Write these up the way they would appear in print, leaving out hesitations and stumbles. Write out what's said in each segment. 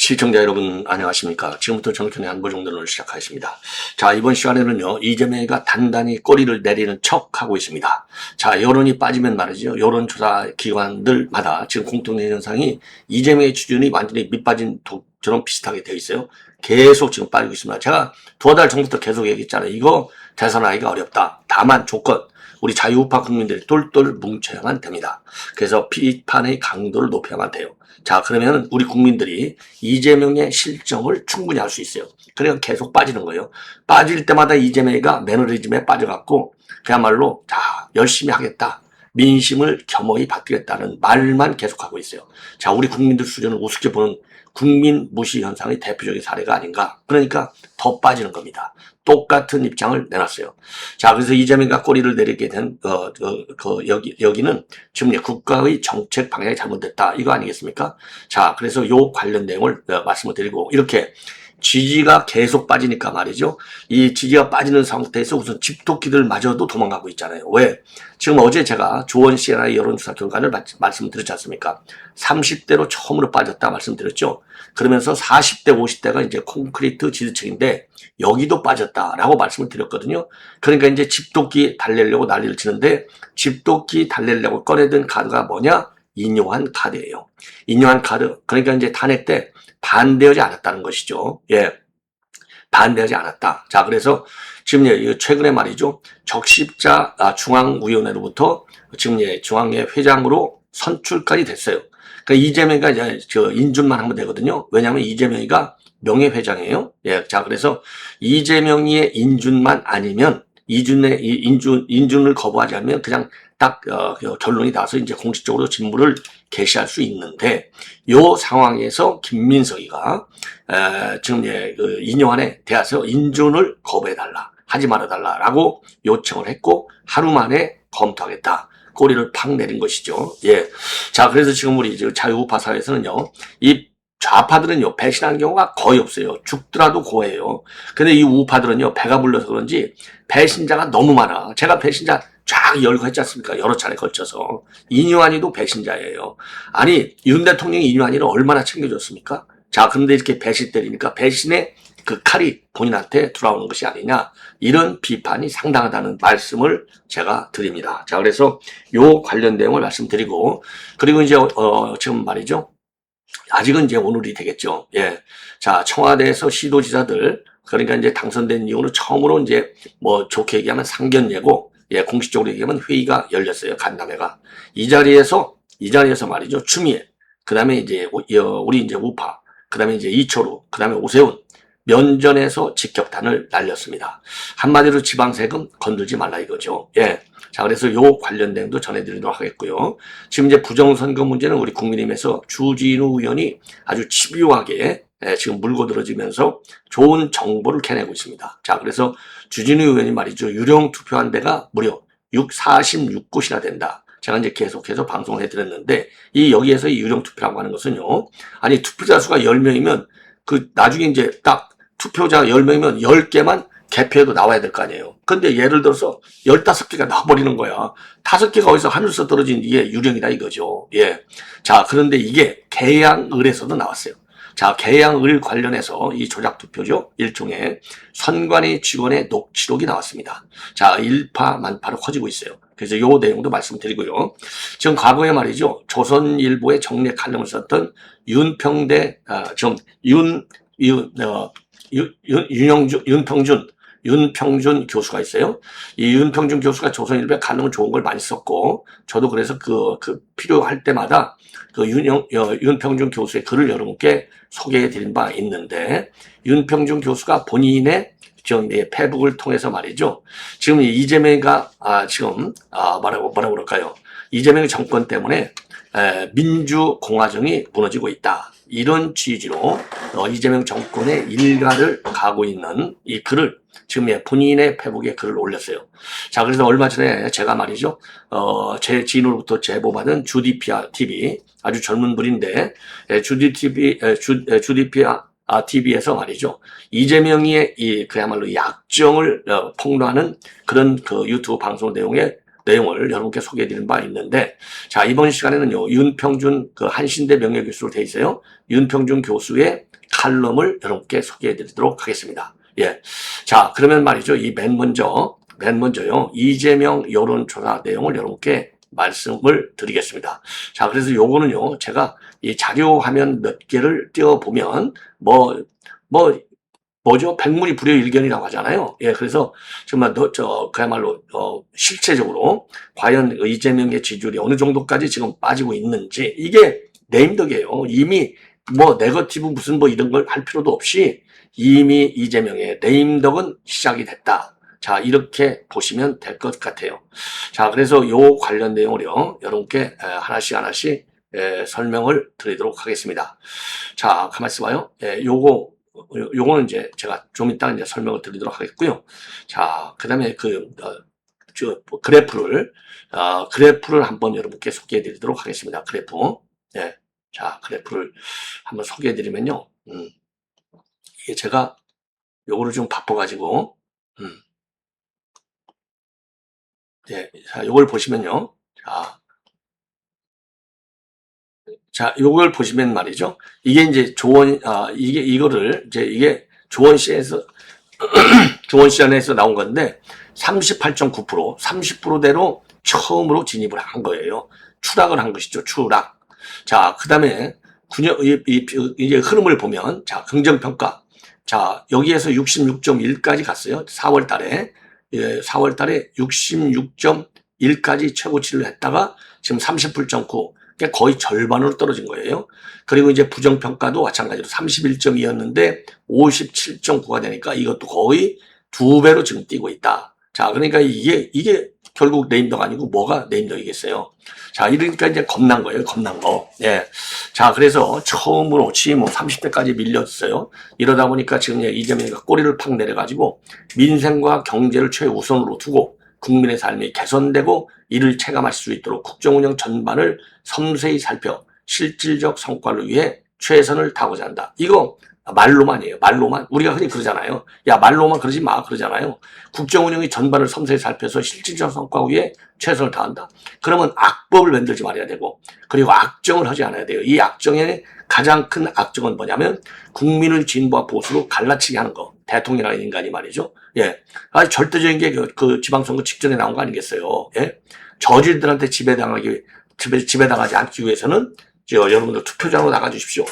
시청자 여러분 안녕하십니까. 지금부터 정권의 안보정론을 시작하겠습니다. 자, 이번 시간에는요, 이재명이가 단단히 꼬리를 내리는 척 하고 있습니다. 자, 여론이 빠지면 말이죠, 여론조사 기관들마다 지금 공통된 현상이 이재명의 추진이 완전히 밑빠진 독처럼 비슷하게 되어 있어요. 계속 지금 빠지고 있습니다. 제가 두어 달 전부터 계속 얘기했잖아요. 이거 대선하기가 어렵다. 다만 조건, 우리 자유우파 국민들이 똘똘 뭉쳐야만 됩니다. 그래서 비판의 강도를 높여야만 돼요. 자, 그러면 우리 국민들이 이재명의 실정을 충분히 알 수 있어요. 그러니까 계속 빠지는 거예요. 빠질 때마다 이재명이가 매너리즘에 빠져갖고 그야말로 자, 열심히 하겠다. 민심을 겸허히 받겠다는 말만 계속하고 있어요. 자, 우리 국민들 수준을 우습게 보는 국민 무시 현상의 대표적인 사례가 아닌가. 그러니까 더 빠지는 겁니다. 똑같은 입장을 내놨어요. 자, 그래서 이재명과 꼬리를 내리게 된, 여기는 지금 국가의 정책 방향이 잘못됐다. 이거 아니겠습니까? 자, 그래서 요 관련 내용을 말씀을 드리고, 이렇게 지지가 계속 빠지니까 말이죠. 이 지지가 빠지는 상태에서 우선 집토끼들마저도 도망가고 있잖아요. 왜? 지금 어제 제가 조원 CNI 여론조사 결과를 말씀드렸지 않습니까? 30대로 처음으로 빠졌다 말씀드렸죠. 그러면서 40대, 50대가 이제 콘크리트 지지층인데 여기도 빠졌다라고 말씀을 드렸거든요. 그러니까 이제 집토끼 달래려고 난리를 치는데 집토끼 달래려고 꺼내든 카드가 뭐냐? 인용한 카드예요. 인용한 카드. 그러니까 이제 탄핵 때 반대하지 않았다는 것이죠. 예. 반대하지 않았다. 자, 그래서 지금 최근에 말이죠. 적십자 중앙위원회로부터 지금 중앙회 회장으로 선출까지 됐어요. 그러니까 이재명이가 이제 인준만 하면 되거든요. 왜냐하면 이재명이가 명예회장이에요. 예. 자, 그래서 이재명이의 인준만 아니면 인준을 거부하지 않으면 그냥 딱 결론이 나서 이제 공식적으로 직무를 개시할 수 있는데 요 상황에서 김민석이가 지금 인용안에 대해서 인준을 거부해달라, 하지 말아달라라고 요청을 했고 하루 만에 검토하겠다. 꼬리를 팍 내린 것이죠. 예. 자, 그래서 지금 우리 자유우파 사회에서는요, 이 좌파들은요, 배신한 경우가 거의 없어요. 죽더라도 고해요. 근데 이 우파들은요, 배가 불러서 그런지 배신자가 너무 많아. 제가 배신자 쫙 열고 했지 않습니까? 여러 차례 걸쳐서. 이뉴환이도 배신자예요. 아니, 윤 대통령이 이뉴환이를 얼마나 챙겨줬습니까? 자, 그런데 이렇게 배신 때리니까 배신의 그 칼이 본인한테 돌아오는 것이 아니냐. 이런 비판이 상당하다는 말씀을 제가 드립니다. 자, 그래서 요 관련 내용을 말씀드리고, 그리고 이제, 지금 말이죠. 아직은 이제 오늘이 되겠죠. 예. 자, 청와대에서 시도지사들, 그러니까 이제 당선된 이후로 처음으로 이제 뭐 좋게 얘기하면 상견례고, 예, 공식적으로 얘기하면 회의가 열렸어요. 간담회가. 이 자리에서 말이죠. 추미애, 그 다음에 이제 우리 이제 우파, 그 다음에 이제 이철우, 그 다음에 오세훈, 면전에서 직격탄을 날렸습니다. 한마디로 지방세금 건들지 말라 이거죠. 예. 자, 그래서 요 관련 내용도 전해드리도록 하겠고요. 지금 이제 부정선거 문제는 우리 국민의힘에서 주진우 의원이 아주 집요하게 지금 물고 들어지면서 좋은 정보를 캐내고 있습니다. 자, 그래서 주진우 의원이 말이죠. 유령 투표한 데가 무려 46곳이나 된다. 제가 이제 계속해서 방송을 해드렸는데, 여기에서 이 유령 투표라고 하는 것은요. 아니, 투표자 수가 10명이면 나중에 이제 딱 투표자 10명이면 10개만 개표해도 나와야 될 거 아니에요. 근데 예를 들어서 15개가 나와버리는 거야. 5개가 어디서 하늘에서 떨어진 이게 유령이다 이거죠. 예. 자, 그런데 이게 계양을에서도 나왔어요. 자, 계양을 관련해서 이 조작 투표죠. 일종의 선관위 직원의 녹취록이 나왔습니다. 자, 일파만파로 커지고 있어요. 그래서 요 내용도 말씀드리고요. 지금 과거에 말이죠. 조선일보의 정례 칼럼을 썼던 윤평준 교수가 있어요. 이 윤평준 교수가 조선일보에 칼럼은 좋은 걸 많이 썼고, 저도 그래서 필요할 때마다 윤평준 교수의 글을 여러분께 소개해 드린 바 있는데, 윤평준 교수가 본인의 페북을 통해서 말이죠. 지금 이재명이가, 뭐라고 그럴까요? 이재명의 정권 때문에, 민주공화정이 무너지고 있다. 이런 취지로 이재명 정권의 일가를 가고 있는 이 글을 지금 본인의 페북에 글을 올렸어요. 자, 그래서 얼마 전에 제가 말이죠, 제 지인으로부터 제보받은 주디피아 TV, 아주 젊은 분인데, 주디피아 TV에서 말이죠, 이재명의 그야말로 약정을 폭로하는 그런 유튜브 방송 내용에 내용을 여러분께 소개해드리는 바 있는데, 자, 이번 시간에는요, 윤평준 그 한신대 명예교수로 돼 있어요. 윤평준 교수의 칼럼을 여러분께 소개해드리도록 하겠습니다. 예. 자, 그러면 말이죠. 이 맨 먼저요, 이재명 여론조사 내용을 여러분께 말씀을 드리겠습니다. 자, 그래서 요거는요, 제가 이 자료 화면 몇 개를 띄워보면, 뭐죠? 백문이 불여일견이라고 하잖아요. 예, 그래서 정말 그야말로 실체적으로 과연 이재명의 지지율이 어느 정도까지 지금 빠지고 있는지, 이게 네임덕이에요. 이미 네거티브 무슨 이런 걸 할 필요도 없이 이미 이재명의 네임덕은 시작이 됐다. 자, 이렇게 보시면 될 것 같아요. 자, 그래서 요 관련 내용을요, 여러분께 하나씩 설명을 드리도록 하겠습니다. 자, 가만히 있어봐요. 예, 요거는 이제 제가 좀 이따 이제 설명을 드리도록 하겠고요. 자, 그 다음에 그래프를 한번 여러분께 소개해 드리도록 하겠습니다. 그래프. 예. 자, 그래프를 한번 소개해 드리면요. 이게 제가 요거를 좀 바빠가지고, 예. 자, 요걸 보시면요. 자, 요걸 보시면 말이죠. 이게 이제 이게 조원시에서, 조원시안에서 나온 건데, 38.9%, 30%대로 처음으로 진입을 한 거예요. 추락을 한 것이죠. 추락. 자, 그 다음에, 이제 흐름을 보면, 자, 긍정평가. 자, 여기에서 66.1까지 갔어요. 4월 달에. 예, 4월 달에 66.1까지 최고치를 했다가 지금 38.9. 그러니까 거의 절반으로 떨어진 거예요. 그리고 이제 부정평가도 마찬가지로 31.2였는데 57.9가 되니까 이것도 거의 2배로 지금 뛰고 있다. 자, 그러니까 이게 결국 네임덕 아니고 뭐가 네임덕이겠어요. 자, 이러니까 이제 겁난 거예요. 겁난 거. 예. 자, 그래서 처음으로 30대까지 밀렸어요. 이러다 보니까 지금 이재명이 꼬리를 팍 내려가지고 민생과 경제를 최우선으로 두고 국민의 삶이 개선되고 이를 체감할 수 있도록 국정운영 전반을 섬세히 살펴 실질적 성과를 위해 최선을 다하고자 한다. 이거 말로만이에요. 말로만. 우리가 흔히 그러잖아요. 야, 말로만 그러지 마. 그러잖아요. 국정운영의 전반을 섬세히 살펴서 실질적 성과 위해 최선을 다한다. 그러면 악법을 만들지 말아야 되고, 그리고 악정을 하지 않아야 돼요. 이 악정의 가장 큰 악정은 뭐냐면 국민을 진보와 보수로 갈라치게 하는 거. 대통령이라는 인간이 말이죠. 예. 절대적인 게 그 지방선거 직전에 나온 거 아니겠어요. 예. 저질들한테 지배당하지 않기 위해서는 여러분들 투표장으로 나가주십시오.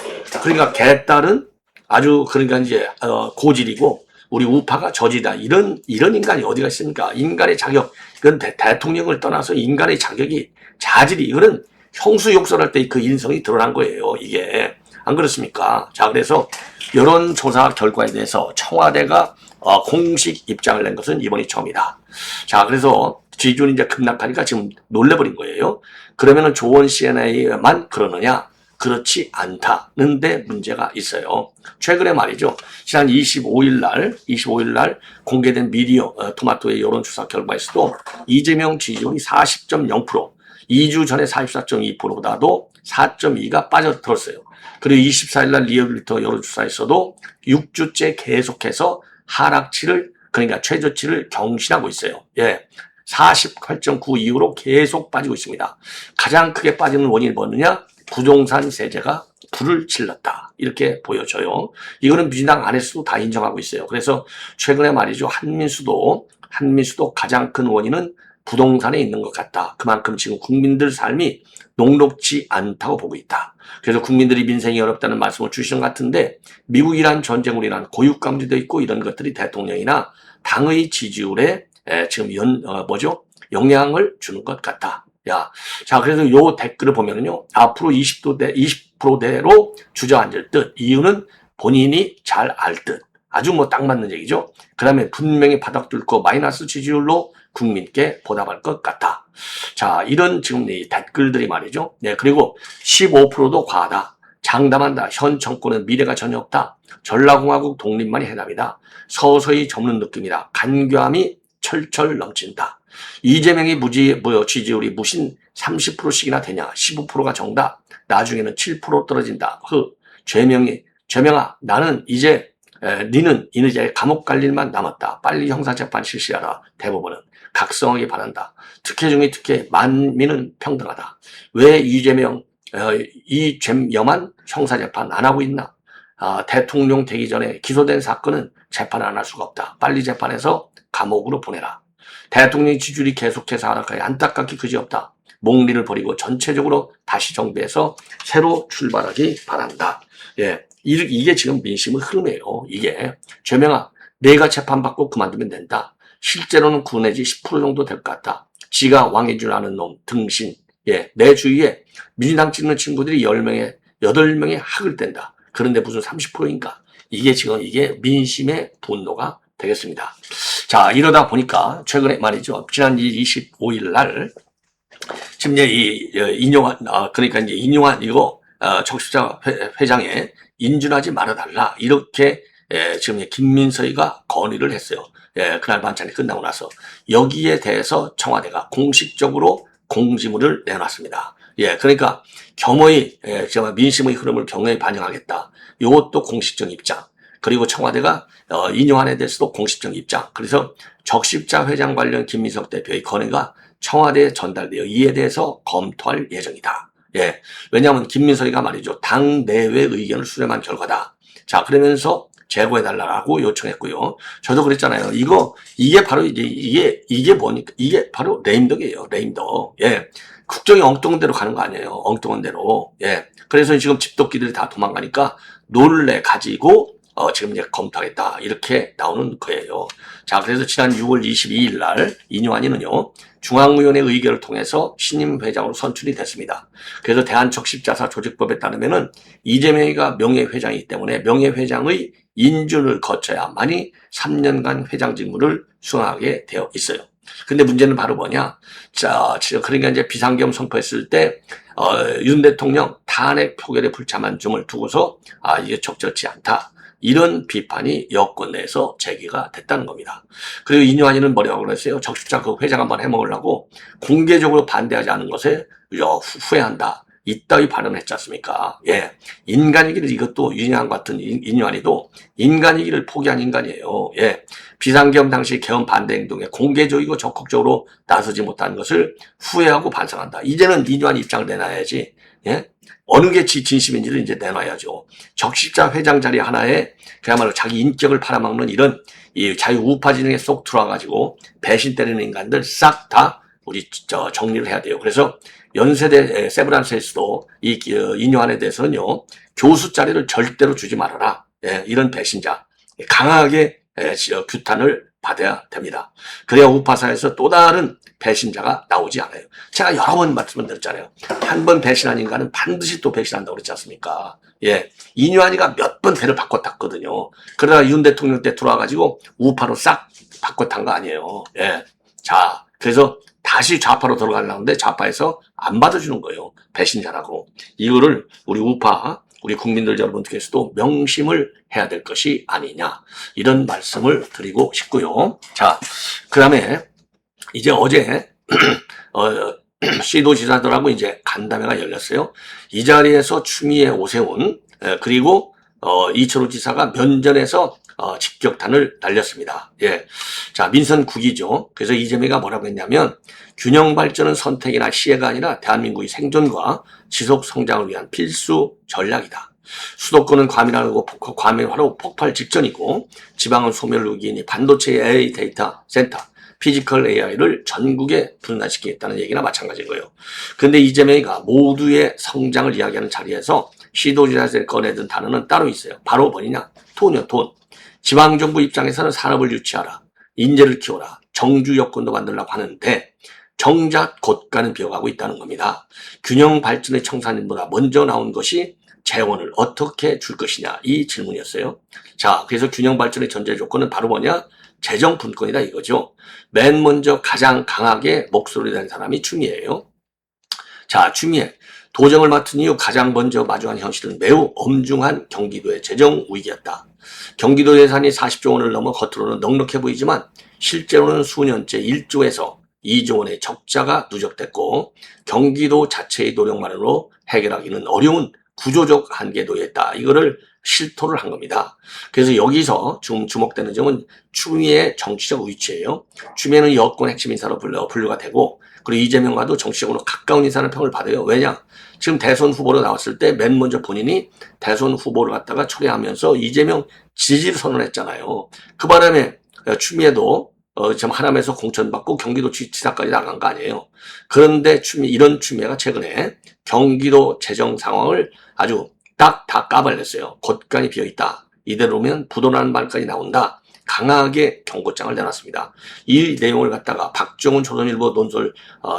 그러니까 개딸은 아주 그러니까 이제 고질이고 우리 우파가 저지다. 이런 인간이 어디가 있습니까? 인간의 자격, 이건 대통령을 떠나서 인간의 자격이 자질이, 이거는 형수 욕설할 때 그 인성이 드러난 거예요. 이게 안 그렇습니까? 자, 그래서 이런 조사 결과에 대해서 청와대가 공식 입장을 낸 것은 이번이 처음이다. 자, 그래서 지지율이 이제 급락하니까 지금 놀래버린 거예요. 그러면은 조원 CNA만 그러느냐? 그렇지 않다는 데 문제가 있어요. 최근에 말이죠. 지난 25일 날 공개된 미디어 토마토의 여론조사 결과에서도 이재명 지지율이 40.0%, 2주 전에 44.2%보다도 4.2가 빠져들었어요. 그리고 24일 날 리얼미터 여론조사에서도 6주째 계속해서 하락치를, 그러니까 최저치를 경신하고 있어요. 예. 48.9 이후로 계속 빠지고 있습니다. 가장 크게 빠지는 원인이 뭐느냐? 부동산 세제가 불을 질렀다. 이렇게 보여져요. 이거는 민주당 안에서도 다 인정하고 있어요. 그래서 최근에 말이죠. 한민수도 가장 큰 원인은 부동산에 있는 것 같다. 그만큼 지금 국민들 삶이 녹록지 않다고 보고 있다. 그래서 국민들이 민생이 어렵다는 말씀을 주시는 것 같은데, 미국이란 전쟁으로 인한 고육감지도 있고 이런 것들이 대통령이나 당의 지지율에 지금 영향을 주는 것 같다. 야, 자, 그래서 요 댓글을 보면은요, 앞으로 20%대로 주저앉을 듯, 이유는 본인이 잘 알 듯. 아주 딱 맞는 얘기죠. 그 다음에 분명히 바닥 뚫고 마이너스 지지율로 국민께 보답할 것 같다. 자, 이런 지금 이 댓글들이 말이죠. 네, 그리고 15%도 과하다. 장담한다. 현 정권은 미래가 전혀 없다. 전라공화국 독립만이 해답이다. 서서히 접는 느낌이다. 간교함이 철철 넘친다. 이재명이 지지율이 무신 30%씩이나 되냐. 15%가 정답. 나중에는 7% 떨어진다. 죄명아, 나는 이제 니는 이제 감옥 갈 일만 남았다. 빨리 형사재판 실시하라. 대법원은 각성하기 바란다. 특혜 중의 특혜, 만민은 평등하다. 왜 이재명만 형사재판 안 하고 있나? 대통령 되기 전에 기소된 사건은 재판을 안 할 수가 없다. 빨리 재판해서 감옥으로 보내라. 대통령 지지율이 계속해서 하락하여 안타깝게 그지없다. 목리를 버리고 전체적으로 다시 정비해서 새로 출발하기 바란다. 예, 이게 지금 민심의 흐름이에요. 이게 최명아, 내가 재판받고 그만두면 된다. 실제로는 9 내지 10% 정도 될 것 같다. 지가 왕인 줄 아는 놈 등신. 예, 내 주위에 민주당 찍는 친구들이 10명에 8명이 학을 뗀다. 그런데 무슨 30%인가? 이게 민심의 분노가 되겠습니다. 자, 이러다 보니까 최근에 말이죠. 지난 25일 날 지금 이제 그러니까 이제 인용한 이거 적십자 회장에 인준하지 말아달라 이렇게 지금 김민서이가 건의를 했어요. 그날 반찬이 끝나고 나서 여기에 대해서 청와대가 공식적으로 공지문을 내놨습니다. 그러니까 겸허히 민심의 흐름을 경허히 반영하겠다. 이것도 공식적 입장. 그리고 청와대가 인용안에 대해서도 공식적 입장. 그래서 적십자 회장 관련 김민석 대표의 건의가 청와대에 전달되어 이에 대해서 검토할 예정이다. 왜냐하면 김민석이가 말이죠. 당 내외 의견을 수렴한 결과다. 자, 그러면서 제고해달라고 요청했고요. 저도 그랬잖아요. 이게 바로 이게 뭐니까? 이게 바로 레임덕이에요. 레임덕. 국정이 엉뚱한 대로 가는 거 아니에요. 엉뚱한 대로. 그래서 지금 집도끼들이 다 도망가니까 놀래 가지고 지금 이제 검토하겠다. 이렇게 나오는 거예요. 자, 그래서 지난 6월 22일 날 인용안위는요. 중앙위원회 의결을 통해서 신임 회장으로 선출이 됐습니다. 그래서 대한적십자사 조직법에 따르면은 이재명이가 명예회장이기 때문에 명예회장의 인준을 거쳐야만이 3년간 회장 직무를 수행하게 되어 있어요. 근데 문제는 바로 뭐냐? 자, 그러니까 이제 비상계엄 선포했을 때, 윤 대통령 탄핵 표결에 불참한 점을 두고서, 이게 적절치 않다. 이런 비판이 여권 내에서 제기가 됐다는 겁니다. 그리고 인용안위는 뭐라고 그랬어요? 적십자 그 회장 한번 해먹으려고 공개적으로 반대하지 않은 것에 후회한다. 이따위 발언을 했지 않습니까? 인간이기를 이것도 윤희상 같은 인용안위도 인간이기를 포기한 인간이에요. 비상계엄 당시 계엄 반대 행동에 공개적이고 적극적으로 나서지 못한 것을 후회하고 반성한다. 이제는 인용안위 입장을 내놔야지. 어느 게 진심인지를 이제 내놔야죠. 적십자 회장 자리 하나에 그야말로 자기 인격을 팔아먹는 이런 이 자유 우파 진영에 쏙 들어와가지고 배신 때리는 인간들 싹 다 우리 정리를 해야 돼요. 그래서 연세대 세브란스에서도 이 인용안에 대해서는요. 교수 자리를 절대로 주지 말아라. 이런 배신자 강하게 규탄을 받아야 됩니다. 그래야 우파사에서 또 다른 배신자가 나오지 않아요. 제가 여러 번 말씀을 드렸잖아요. 한 번 배신한 인간은 반드시 또 배신한다고 그랬지 않습니까? 인용안위가 몇 번 배를 바꿔탔거든요. 그러다가 윤 대통령 때 들어와가지고 우파로 싹 바꿔탄 거 아니에요. 자, 그래서 다시 좌파로 들어가려는데 좌파에서 안 받아주는 거예요. 배신자라고. 이거를 우리 우파, 우리 국민들 여러분께서도 명심을 해야 될 것이 아니냐. 이런 말씀을 드리고 싶고요. 자, 그 다음에 이제 어제 시도지사들하고 이제 간담회가 열렸어요. 이 자리에서 추미애, 오세훈 그리고 이철우 지사가 면전에서 직격탄을 날렸습니다. 자, 민선 국이죠. 그래서 이재명이가 뭐라고 했냐면 균형 발전은 선택이나 시혜가 아니라 대한민국의 생존과 지속 성장을 위한 필수 전략이다. 수도권은 과밀화로 폭발 직전이고 지방은 소멸 위기이니 반도체 AI 데이터 센터 피지컬 AI를 전국에 분산시키겠다는 얘기나 마찬가지인 거예요. 그런데 이재명이가 모두의 성장을 이야기하는 자리에서 시도지사에 꺼내든 단어는 따로 있어요. 바로 뭐냐? 돈이요, 돈. 지방정부 입장에서는 산업을 유치하라, 인재를 키워라, 정주 여건도 만들려고 하는데 정작 고가는 비어가고 있다는 겁니다. 균형 발전의 청사진보다 먼저 나온 것이 재원을 어떻게 줄 것이냐 이 질문이었어요. 자, 그래서 균형 발전의 전제 조건은 바로 뭐냐? 재정 분권이다 이거죠. 맨 먼저 가장 강하게 목소리를 낸 사람이 추미애예요. 자, 추미애. 도정을 맡은 이후 가장 먼저 마주한 현실은 매우 엄중한 경기도의 재정 위기였다. 경기도 예산이 40조 원을 넘어 겉으로는 넉넉해 보이지만 실제로는 수년째 1조에서 2조 원의 적자가 누적됐고 경기도 자체의 노력만으로 해결하기는 어려운 구조적 한계도에 있다. 이거를 실토를 한 겁니다. 그래서 여기서 좀 주목되는 점은 추미애의 정치적 위치예요. 추미애는 여권 핵심 인사로 분류가 되고, 그리고 이재명과도 정치적으로 가까운 인사는 평을 받아요. 왜냐? 지금 대선 후보로 나왔을 때 맨 먼저 본인이 대선 후보를 갖다가 초래하면서 이재명 지지를 선언했잖아요. 그 바람에 추미애도 지금 하남에서 공천받고 경기도 지사까지 나간 거 아니에요. 그런데 이런 추미애가 최근에 경기도 재정 상황을 아주 딱 다 까발렸어요. 곳간이 비어있다. 이대로면 부도나는 말까지 나온다. 강하게 경고장을 내놨습니다. 이 내용을 갖다가 박정훈 조선일보 논설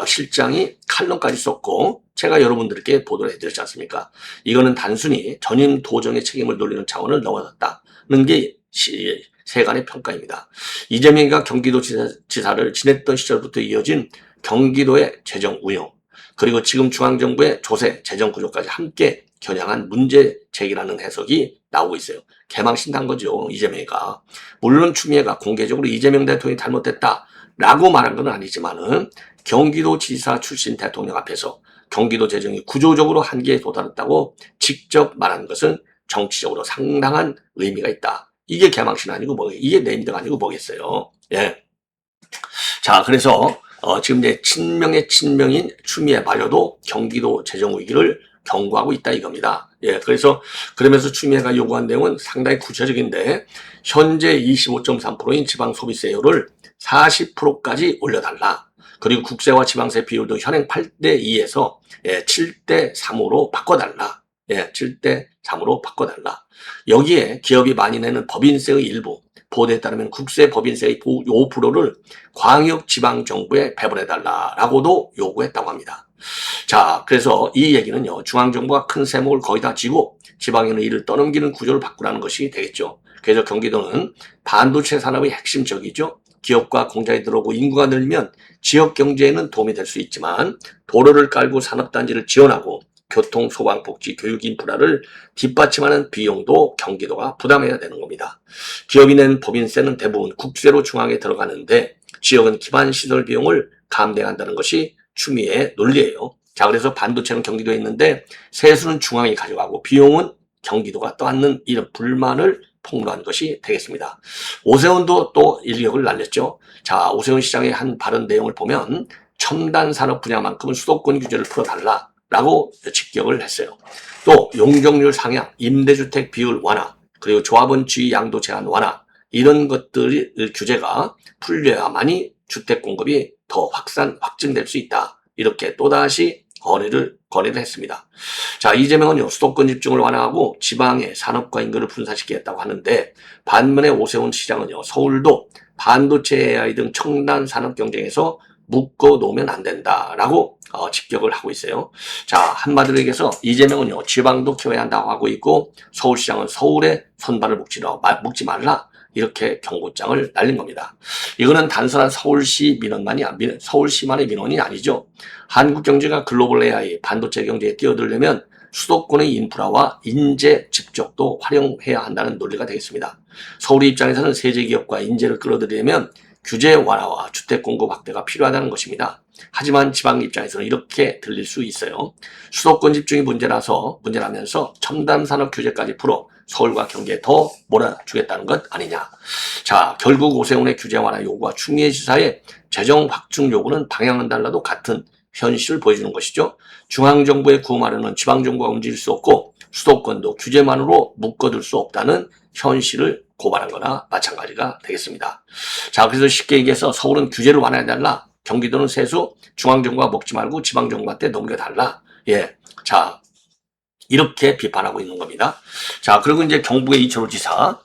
실장이 칼럼까지 썼고 제가 여러분들께 보도를 해드렸지 않습니까? 이거는 단순히 전임 도정의 책임을 돌리는 차원을 넘어섰다는 게 세간의 평가입니다. 이재명이가 경기도 지사를 지냈던 시절부터 이어진 경기도의 재정 운영, 그리고 지금 중앙정부의 조세, 재정 구조까지 함께 겨냥한 문제 제기라는 해석이 나오고 있어요. 개망신한 거죠, 이재명이가. 물론 추미애가 공개적으로 이재명 대통령이 잘못됐다라고 말한 건 아니지만은 경기도지사 출신 대통령 앞에서 경기도 재정이 구조적으로 한계에 도달했다고 직접 말하는 것은 정치적으로 상당한 의미가 있다. 이게 개망신 아니고 이게 네임드가 아니고 뭐겠어요. 예. 자, 그래서 지금 이제 친명의 친명인 추미애 마저도 경기도 재정 위기를 경고하고 있다 이겁니다. 예, 그러면서 추미애가 요구한 내용은 상당히 구체적인데, 현재 25.3%인 지방 소비세율을 40%까지 올려달라. 그리고 국세와 지방세 비율도 현행 8대2에서 7대3으로 바꿔달라. 예, 7대3으로 바꿔달라. 여기에 기업이 많이 내는 법인세의 일부, 보도에 따르면 국세 법인세의 5%를 광역 지방정부에 배분해달라라고도 요구했다고 합니다. 자, 그래서 이 얘기는요, 중앙정부가 큰 세목을 거의 다 지고 지방에는 이를 떠넘기는 구조를 바꾸라는 것이 되겠죠. 그래서 경기도는 반도체 산업의 핵심적이죠. 기업과 공장이 들어오고 인구가 늘면 지역 경제에는 도움이 될 수 있지만, 도로를 깔고 산업단지를 지원하고 교통, 소방, 복지, 교육 인프라를 뒷받침하는 비용도 경기도가 부담해야 되는 겁니다. 기업이 낸 법인세는 대부분 국세로 중앙에 들어가는데 지역은 기반 시설 비용을 감당한다는 것이 추미애의 논리예요. 자, 그래서 반도체는 경기도에 있는데 세수는 중앙이 가져가고 비용은 경기도가 떠안는 이런 불만을 폭로한 것이 되겠습니다. 오세훈도 또 일격을 날렸죠. 자, 오세훈 시장의 한 발언 내용을 보면 첨단 산업 분야만큼은 수도권 규제를 풀어달라 라고 직격을 했어요. 또 용적률 상향, 임대주택 비율 완화, 그리고 조합원 지위 양도 제한 완화, 이런 것들이 규제가 풀려야만이 주택 공급이 더 확증될 수 있다. 이렇게 또다시 건의를 했습니다. 자, 이재명은요, 수도권 집중을 완화하고 지방의 산업과 인구를 분산시키겠다고 하는데, 반면에 오세훈 시장은요, 서울도 반도체 AI 등 첨단 산업 경쟁에서 묶어 놓으면 안 된다라고 직격을 하고 있어요. 자, 한마디로 얘기해서 이재명은요, 지방도 키워야 한다고 하고 있고, 서울시장은 서울에 손발을 묶지 말라, 이렇게 경고장을 날린 겁니다. 이거는 단순한 서울시만의 민원이 아니죠. 한국 경제가 글로벌 AI, 반도체 경제에 뛰어들려면 수도권의 인프라와 인재 집적도 활용해야 한다는 논리가 되겠습니다. 서울 입장에서는 세제 기업과 인재를 끌어들이려면 규제 완화와 주택 공급 확대가 필요하다는 것입니다. 하지만 지방 입장에서는 이렇게 들릴 수 있어요. 수도권 집중이 문제라면서 첨단 산업 규제까지 풀어 서울과 경기에 더 몰아주겠다는 것 아니냐. 자, 결국 오세훈의 규제 완화 요구와 추미애 지사의 재정 확충 요구는 방향은 달라도 같은 현실을 보여주는 것이죠. 중앙정부의 구호마련은 지방정부가 움직일 수 없고 수도권도 규제만으로 묶어둘 수 없다는 현실을 고발한 거나 마찬가지가 되겠습니다. 자, 그래서 쉽게 얘기해서 서울은 규제를 완화해달라. 경기도는 세수 중앙정부가 먹지 말고 지방정부한테 넘겨달라. 예. 자, 이렇게 비판하고 있는 겁니다. 자, 그리고 이제 경북의 이철호 지사,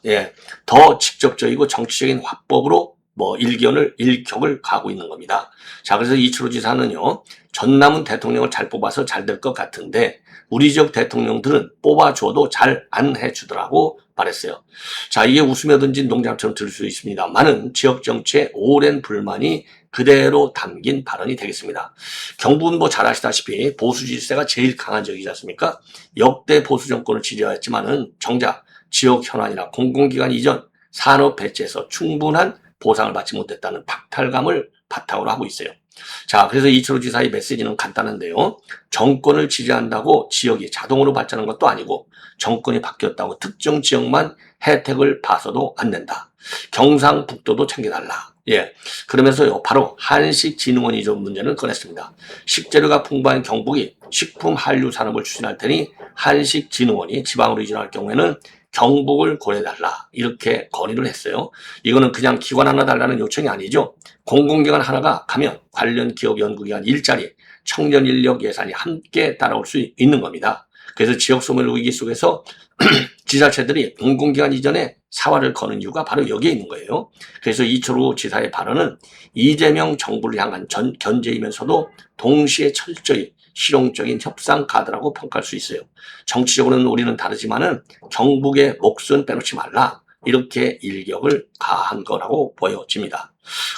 더 직접적이고 정치적인 화법으로 일격을 가고 있는 겁니다. 자, 그래서 이철호 지사는요, 전남은 대통령을 잘 뽑아서 잘 될 것 같은데 우리 지역 대통령들은 뽑아줘도 잘 안 해주더라고 말했어요. 자, 이게 웃으며 던진 농담처럼 들을 수 있습니다만은 지역 정치의 오랜 불만이 그대로 담긴 발언이 되겠습니다. 경북은 잘 아시다시피 보수 지지세가 제일 강한 지역이지 않습니까? 역대 보수 정권을 지지하였지만은 정작 지역 현안이나 공공기관 이전, 산업 배치에서 충분한 보상을 받지 못했다는 박탈감을 바탕으로 하고 있어요. 자, 그래서 이철우 지사의 메시지는 간단한데요. 정권을 지지한다고 지역이 자동으로 발전한 것도 아니고 정권이 바뀌었다고 특정 지역만 혜택을 봐서도 안 된다. 경상북도도 챙겨달라. 예. 그러면서요, 바로 한식진흥원 이전 문제를 꺼냈습니다. 식재료가 풍부한 경북이 식품 한류 산업을 추진할 테니 한식진흥원이 지방으로 이전할 경우에는 경북을 고려해달라. 이렇게 건의를 했어요. 이거는 그냥 기관 하나 달라는 요청이 아니죠. 공공기관 하나가 가면 관련 기업 연구기관 일자리, 청년 인력 예산이 함께 따라올 수 있는 겁니다. 그래서 지역 소멸 위기 속에서 지자체들이 공공기관 이전에 사활을 거는 이유가 바로 여기에 있는 거예요. 그래서 이철우 지사의 발언은 이재명 정부를 향한 견제이면서도 동시에 철저히 실용적인 협상 카드라고 평가할 수 있어요. 정치적으로는 우리는 다르지만은 경북의 몫은 빼놓지 말라. 이렇게 일격을 가한 거라고 보여집니다.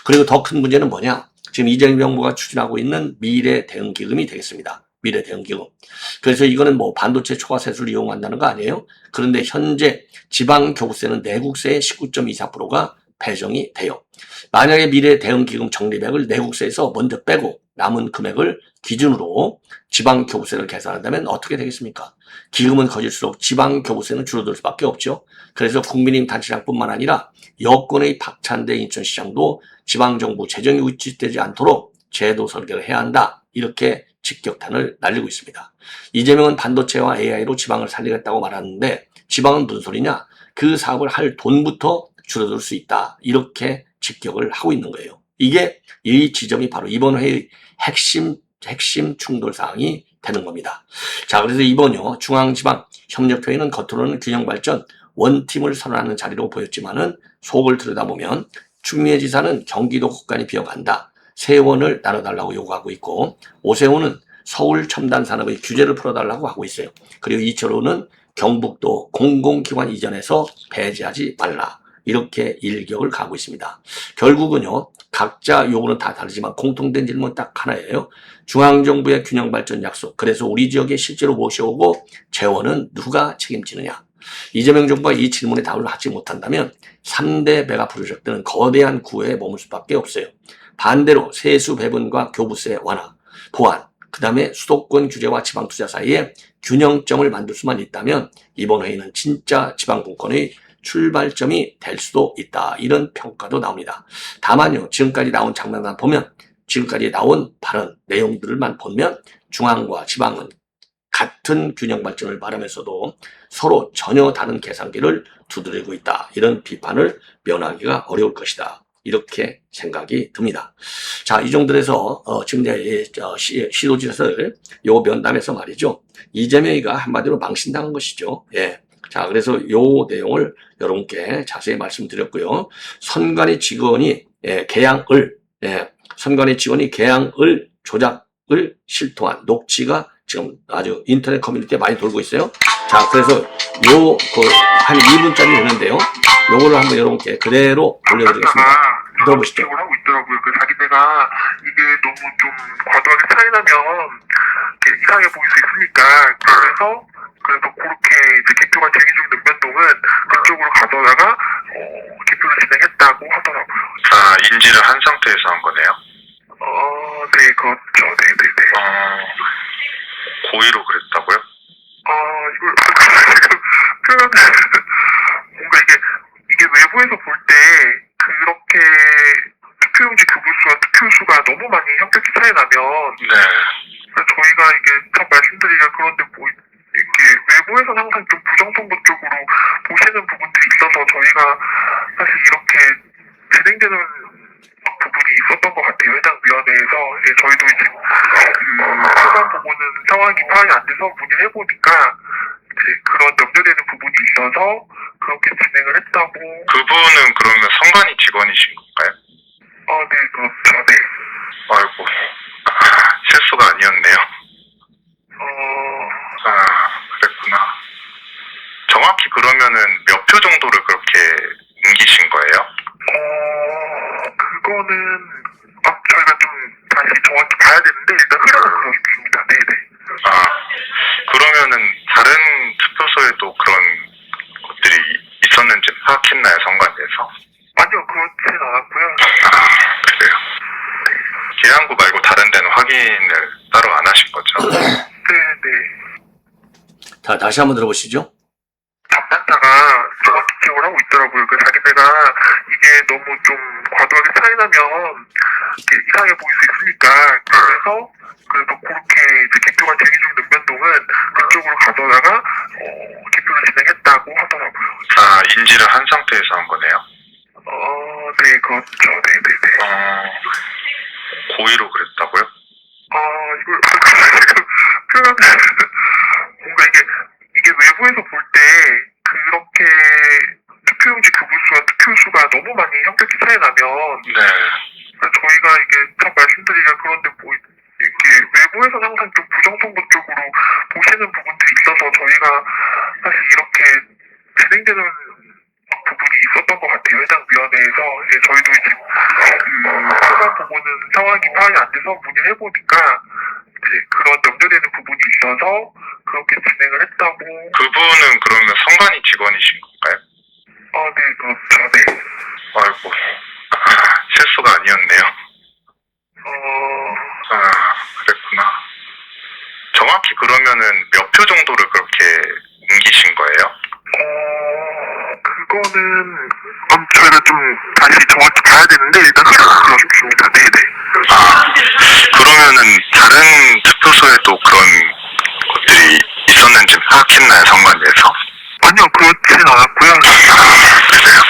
그리고 더 큰 문제는 뭐냐? 지금 이재명 정부가 추진하고 있는 미래 대응 기금이 되겠습니다. 미래 대응 기금. 그래서 이거는 뭐 반도체 초과세수를 이용한다는 거 아니에요? 그런데 현재 지방 교부세는 내국세의 19.24%가 배정이 돼요. 만약에 미래 대응 기금 적립액을 내국세에서 먼저 빼고 남은 금액을 기준으로 지방 교부세를 계산한다면 어떻게 되겠습니까? 기금은 커질수록 지방 교부세는 줄어들 수밖에 없죠. 그래서 국민의힘 단체장뿐만 아니라 여권의 박찬대 인천시장도 지방정부 재정이 위축되지 않도록 제도 설계를 해야 한다. 이렇게 직격탄을 날리고 있습니다. 이재명은 반도체와 AI로 지방을 살리겠다고 말하는데 지방은 무슨 소리냐? 그 사업을 할 돈부터 줄어들 수 있다. 이렇게 직격을 하고 있는 거예요. 이게 이 지점이 바로 이번 회의 핵심 충돌 사항이 되는 겁니다. 자, 그래서 이번요 중앙지방협력회의는 겉으로는 균형발전 원팀을 선언하는 자리로 보였지만은 속을 들여다보면 추미애 지사는 경기도 곳간이 비어간다. 세원을 나눠달라고 요구하고 있고 오세훈은 서울 첨단 산업의 규제를 풀어달라고 하고 있어요. 그리고 이철호는 경북도 공공기관 이전해서 배제하지 말라. 이렇게 일격을 가고 있습니다. 결국은요, 각자 요구는 다 다르지만 공통된 질문 딱 하나예요. 중앙정부의 균형발전 약속. 그래서 우리 지역에 실제로 모셔오고 재원은 누가 책임지느냐. 이재명 정부가 이 질문에 답을 하지 못한다면 3대 메가 프로젝트는 거대한 구애에 머물 수밖에 없어요. 반대로 세수 배분과 교부세 완화, 보완, 그 다음에 수도권 규제와 지방투자 사이에 균형점을 만들 수만 있다면 이번 회의는 진짜 지방분권의 출발점이 될 수도 있다. 이런 평가도 나옵니다. 다만요, 지금까지 나온 장면만 보면, 지금까지 나온 발언 내용들만 보면 중앙과 지방은 같은 균형 발전을 바라면서도 서로 전혀 다른 계산기를 두드리고 있다. 이런 비판을 면하기가 어려울 것이다. 이렇게 생각이 듭니다. 자, 이 정도에서 지금 이제 시도지사를 요 면담에서 말이죠. 이재명이가 한마디로 망신당한 것이죠. 예. 자, 그래서 요 내용을 여러분께 자세히 말씀드렸고요. 선관위 직원이 개양을 선관위 직원이 개양을 조작을 실토한 녹취가 지금 아주 인터넷 커뮤니티에 많이 돌고 있어요. 자, 그래서 한 2분짜리 되는데요. 요거를 한번 여러분께 그대로 올려드리겠습니다. 들어보시죠. 하고 있더라고요. 그 자기네가 이게 너무 좀 과도하게 차이나면 이상해 보일 수 있으니까 그래서 그렇게 이제 개표가 진행 중 능면동은 그쪽으로 가져다가 개표를 진행했다고 하더라고요. 아, 인지를 한 상태에서 한 거네요? 네, 그렇죠. 네네네. 고의로 그랬다고요? 이걸 지금 표현 뭔가 이게 외부에서 볼 때 그렇게 투표용지 교부수와 투표수가 너무 많이 형격히 차이 나면 네. 저희가 이게 참 말씀드리기가 그런데 뭐 이렇게 외부에서는 항상 좀 부정선거 쪽으로 보시는 부분들이 있어서 저희가 사실 이렇게 진행되는 부분이 있었던 것 같아요. 해당 위원회에서 저희도 이제 표만 보고는 상황이 파악이 안 돼서 문의를 해보니까 이제 그런 염려되는 부분이 있어서 그렇게 진행을 했다고. 그분은 그러면 선관위 직원이신 건가요? 네, 그렇죠. 네. 아이고, 실수가 아니었네요. 그랬구나. 정확히 그러면은 몇 표 정도를 그렇게 옮기신 거예요? 그거는 저희가 좀 다시 정확히 봐야 되는데 일단 흐름은 그렇습니다. 네네. 그러면은 다른 투표소에도 그런 것들이 있었는지 파악했나요, 선관위에서? 아니요, 그렇진 않았고요. 그래요. 계양구 말고 다른 데는 확인을 따로 안 하신 거죠? 네네. 자, 다시 한번 들어보시죠. 답변자가 정확히 기억을 하고 있더라고요. 그 자기네가 이게 너무 좀 과도하게 차이 나면 이렇게 이상해 보일 수 있으니까 그래서 그렇게 이제 개표가 대기 중인 읍면동은 그쪽으로 가져다가 개표를 진행했다고 하더라고요. 아, 인지를 한 상태에서 한 거네요? 네, 그렇죠. 네네네. 고의로 그랬다고요? 이걸 지금 표현 뭔가 이게 외부에서 볼 때 그렇게 투표용지 교부수와 투표수가 너무 많이 현격히 차이 나면 네. 저희가 이게 참 말씀드리기가 그런데 뭐 이렇게 외부에서는 항상 좀 부정선거 쪽으로 보시는 부분들이 있어서 저희가 사실 이렇게 진행되는 부분이 있었던 것 같아요. 해당 위원회에서 저희도 이제 수사 보고는 상황이 파악이 안 돼서 문의를 해보니까 이제 그런 염려되는 부분이 있어서 그렇게 진행을 했다고. 그분은 그러면 선관위 직원이신 건가요? 네, 그렇죠. 네. 아이고, 실수가 아니었네요. 그랬구나. 정확히 그러면은 몇 표 정도를 그렇게 옮기신 거예요? 그거는 저희가 좀 다시 정확히 봐야 되는데 일단 흐름은 그렇습니다. 네네. 그러면은 다른 투표소에도 그런 것들이 있었는지 파악했나요, 선관위에서? 아니요, 그렇진 않았고요. 그래요?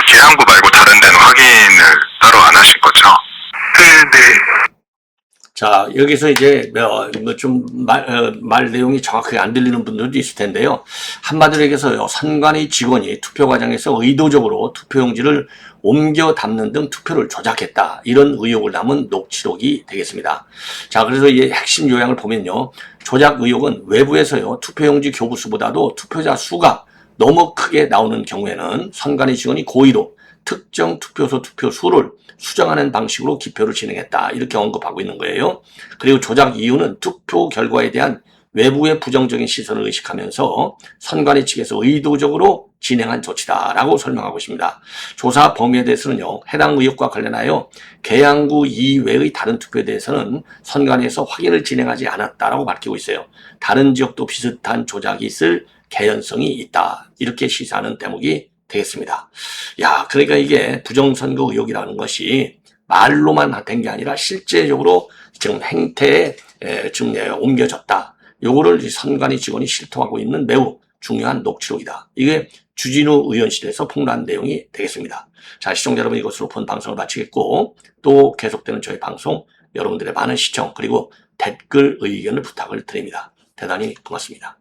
계양구 말고 다른 데는 확인을 따로 안 하신 거죠? 네네. 자, 여기서 이제 말 내용이 정확하게 안 들리는 분들도 있을 텐데요. 한마디로 얘기해서요, 선관위 직원이 투표 과정에서 의도적으로 투표용지를 옮겨 담는 등 투표를 조작했다, 이런 의혹을 담은 녹취록이 되겠습니다. 자, 그래서 이 핵심 요약을 보면요, 조작 의혹은 외부에서요, 투표용지 교부수보다도 투표자 수가 너무 크게 나오는 경우에는 선관위 직원이 고의로 특정 투표소 투표수를 수정하는 방식으로 기표를 진행했다, 이렇게 언급하고 있는 거예요. 그리고 조작 이유는 투표 결과에 대한 외부의 부정적인 시선을 의식하면서 선관위 측에서 의도적으로 진행한 조치다라고 설명하고 있습니다. 조사 범위에 대해서는요, 해당 의혹과 관련하여 계양구 이외의 다른 투표에 대해서는 선관위에서 확인을 진행하지 않았다라고 밝히고 있어요. 다른 지역도 비슷한 조작이 있을 개연성이 있다, 이렇게 시사하는 대목이 되겠습니다. 야, 그러니까 이게 부정선거 의혹이라는 것이 말로만 된 게 아니라 실제적으로 지금 행태에 지금 옮겨졌다. 요거를 선관위 직원이 실토하고 있는 매우 중요한 녹취록이다. 이게 주진우 의원실에서 폭로한 내용이 되겠습니다. 자, 시청자 여러분, 이것으로 본 방송을 마치겠고, 또 계속되는 저희 방송 여러분들의 많은 시청 그리고 댓글 의견을 부탁을 드립니다. 대단히 고맙습니다.